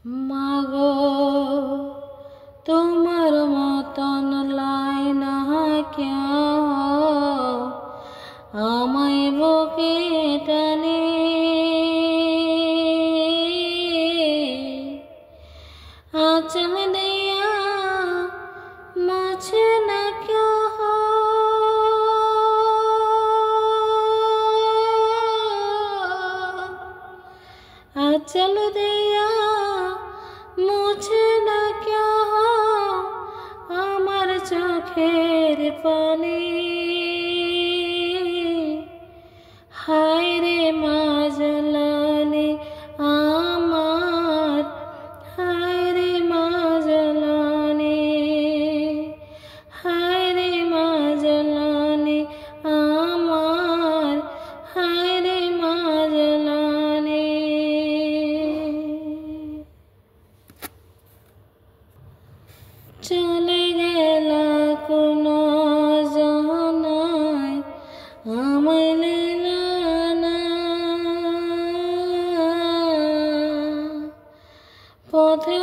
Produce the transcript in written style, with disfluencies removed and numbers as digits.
মাগো তোমার মতন লাই না কেউ আমায় বুকে টানে, আঁচল দিয়া মুছে না কেউ, আঁচল দিয়া মুছে না কেউ আমার চোখের পানি। হায় রে মা জ্বালানি আমার, হায় রে মা জ্বালানি, হায় রে মা জ্বালানি আমার, হায় রে মা জ্বালানি। চলে গেলা কোনো জানায় আমায় নিলা না, পথে